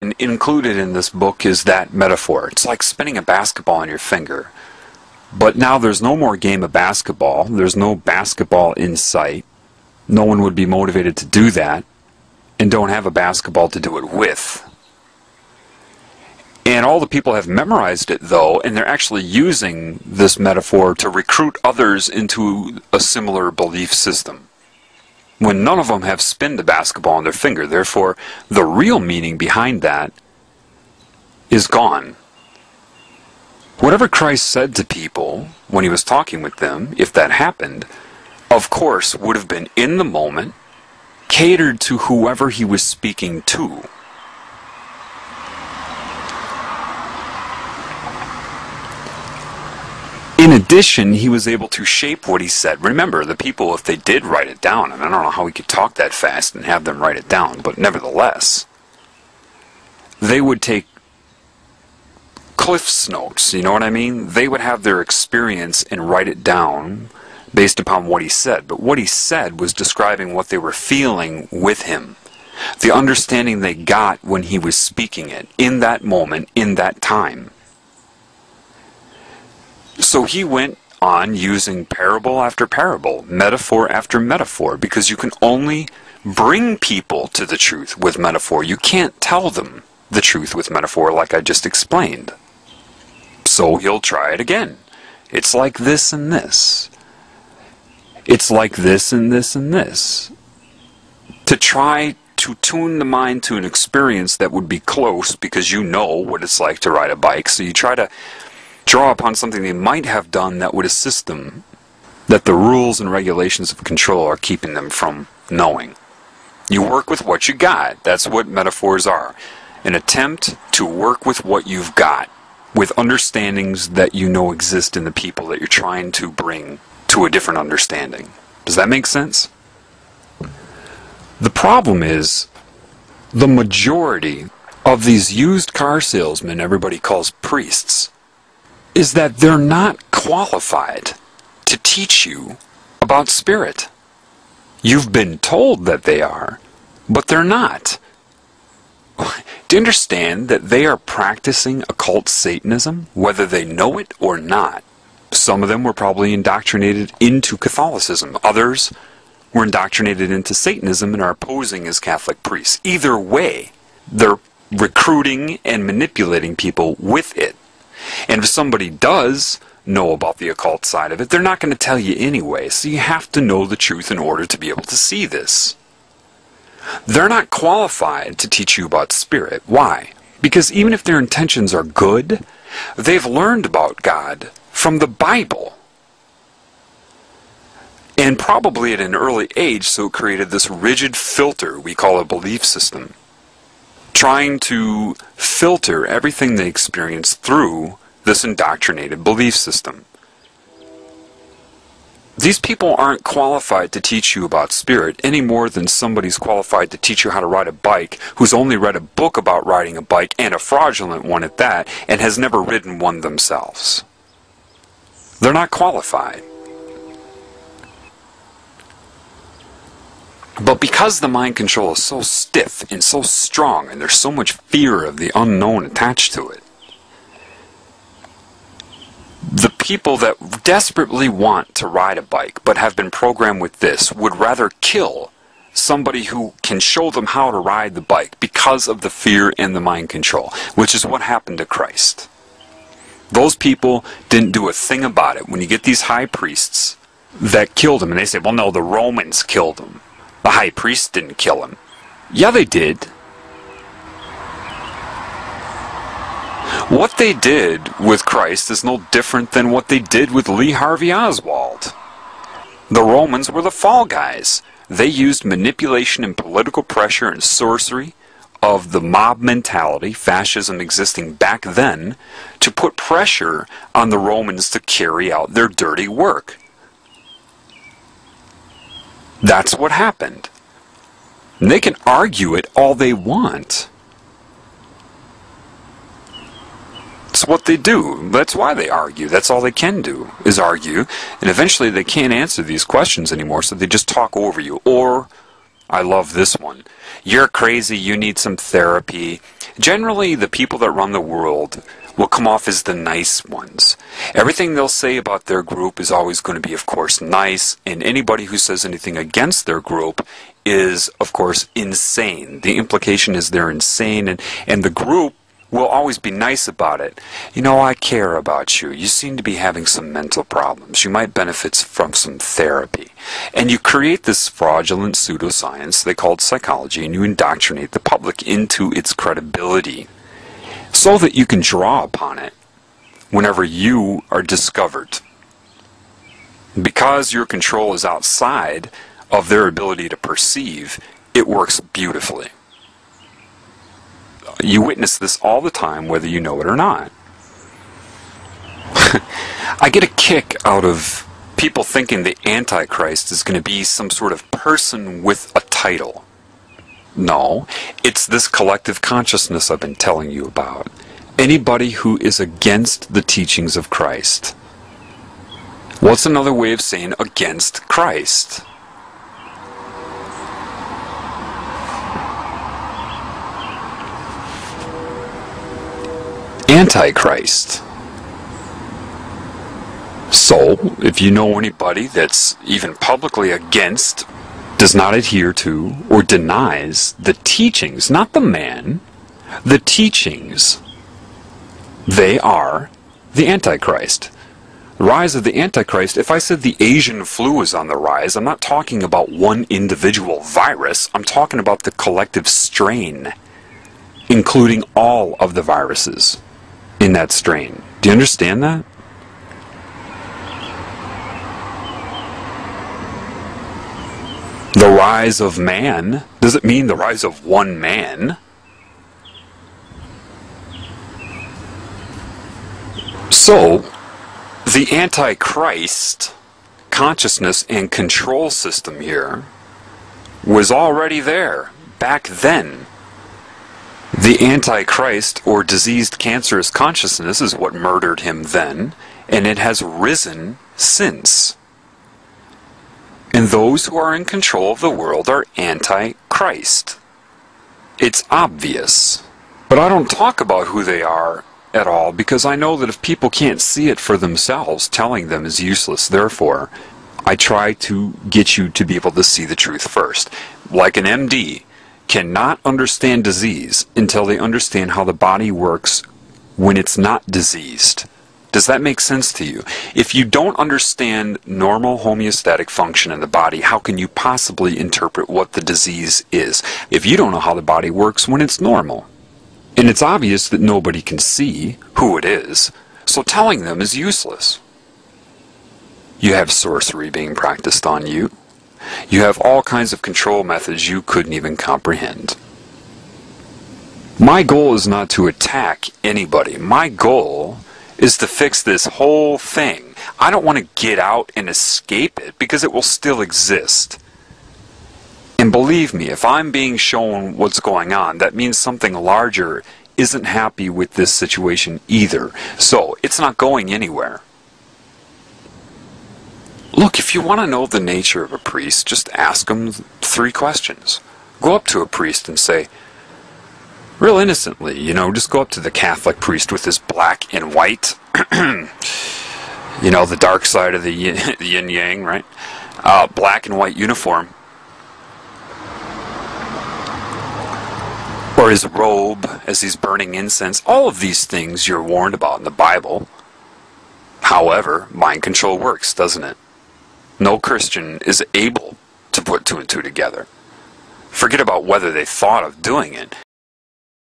And included in this book is that metaphor. It's like spinning a basketball on your finger. But now there's no more game of basketball. There's no basketball in sight. No one would be motivated to do that, and don't have a basketball to do it with. And all the people have memorized it, though, and they're actually using this metaphor to recruit others into a similar belief system, when none of them have spinned a basketball on their finger. Therefore, the real meaning behind that is gone. Whatever Christ said to people when he was talking with them, if that happened, of course, would have been in the moment, catered to whoever he was speaking to. In addition, he was able to shape what he said. Remember, the people, if they did write it down, and I don't know how he could talk that fast and have them write it down, but nevertheless, they would take Cliff's notes, you know what I mean? They would have their experience and write it down based upon what he said. But what he said was describing what they were feeling with him. The understanding they got when he was speaking it, in that moment, in that time. So he went on using parable after parable, metaphor after metaphor, because you can only bring people to the truth with metaphor. You can't tell them the truth with metaphor like I just explained. So he'll try it again. It's like this and this. It's like this and this and this. To try to tune the mind to an experience that would be close, because you know what it's like to ride a bike, so you try to draw upon something they might have done that would assist them, that the rules and regulations of control are keeping them from knowing. You work with what you got. That's what metaphors are. An attempt to work with what you've got, with understandings that you know exist in the people that you're trying to bring to a different understanding. Does that make sense? The problem is, the majority of these used car salesmen everybody calls priests, is that they're not qualified to teach you about spirit. You've been told that they are, but they're not. Do you understand that they are practicing occult Satanism, whether they know it or not? Some of them were probably indoctrinated into Catholicism. Others were indoctrinated into Satanism and are posing as Catholic priests. Either way, they're recruiting and manipulating people with it. And if somebody does know about the occult side of it, they're not going to tell you anyway. So you have to know the truth in order to be able to see this. They're not qualified to teach you about spirit. Why? Because even if their intentions are good, they've learned about God from the Bible. And probably at an early age, so it created this rigid filter we call a belief system, trying to filter everything they experience through this indoctrinated belief system. These people aren't qualified to teach you about spirit any more than somebody's qualified to teach you how to ride a bike who's only read a book about riding a bike, and a fraudulent one at that, and has never ridden one themselves. They're not qualified. But because the mind control is so stiff and so strong, and there's so much fear of the unknown attached to it, the people that desperately want to ride a bike but have been programmed with this would rather kill somebody who can show them how to ride the bike because of the fear and the mind control, which is what happened to Christ. Those people didn't do a thing about it. When you get these high priests that killed him, and they say, well, no, the Romans killed him. The high priest didn't kill him. Yeah, they did. What they did with Christ is no different than what they did with Lee Harvey Oswald. The Romans were the fall guys. They used manipulation and political pressure and sorcery of the mob mentality, fascism existing back then, to put pressure on the Romans to carry out their dirty work. That's what happened. And they can argue it all they want. It's what they do. That's why they argue. That's all they can do, is argue. And eventually they can't answer these questions anymore, so they just talk over you. Or I love this one. You're crazy, you need some therapy. Generally, the people that run the world will come off as the nice ones. Everything they'll say about their group is always going to be, of course, nice, and anybody who says anything against their group is, of course, insane. The implication is they're insane, and the group will always be nice about it. You know, I care about you. You seem to be having some mental problems. You might benefit from some therapy. And you create this fraudulent pseudoscience they call psychology, and you indoctrinate the public into its credibility so that you can draw upon it whenever you are discovered. Because your control is outside of their ability to perceive, it works beautifully. You witness this all the time, whether you know it or not. I get a kick out of people thinking the Antichrist is going to be some sort of person with a title. No, it's this collective consciousness I've been telling you about. Anybody who is against the teachings of Christ. What's another way of saying against Christ? Antichrist. So, if you know anybody that's even publicly against, does not adhere to, or denies the teachings, not the man, the teachings, they are the Antichrist. The rise of the Antichrist, if I said the Asian flu is on the rise, I'm not talking about one individual virus, I'm talking about the collective strain, including all of the viruses in that strain. Do you understand that? The rise of man doesn't mean the rise of one man. So, the Antichrist consciousness and control system here was already there back then. The Antichrist, or diseased cancerous consciousness, is what murdered him then, and it has risen since. And those who are in control of the world are Antichrist. It's obvious. But I don't talk about who they are at all, because I know that if people can't see it for themselves, telling them is useless. Therefore, I try to get you to be able to see the truth first. Like an MD cannot understand disease until they understand how the body works when it's not diseased. Does that make sense to you? If you don't understand normal homeostatic function in the body, how can you possibly interpret what the disease is if you don't know how the body works when it's normal? And it's obvious that nobody can see who it is, so telling them is useless. You have sorcery being practiced on you. You have all kinds of control methods you couldn't even comprehend. My goal is not to attack anybody. My goal is to fix this whole thing. I don't want to get out and escape it, because it will still exist. And believe me, if I'm being shown what's going on, that means something larger isn't happy with this situation either. So, it's not going anywhere. Look, if you want to know the nature of a priest, just ask him 3 questions. Go up to a priest and say, real innocently, just go up to the Catholic priest with his black and white, the dark side of the yin-yang, right? Black and white uniform. Or his robe as he's burning incense. All of these things you're warned about in the Bible. However, mind control works, doesn't it? No Christian is able to put 2 and 2 together. Forget about whether they thought of doing it.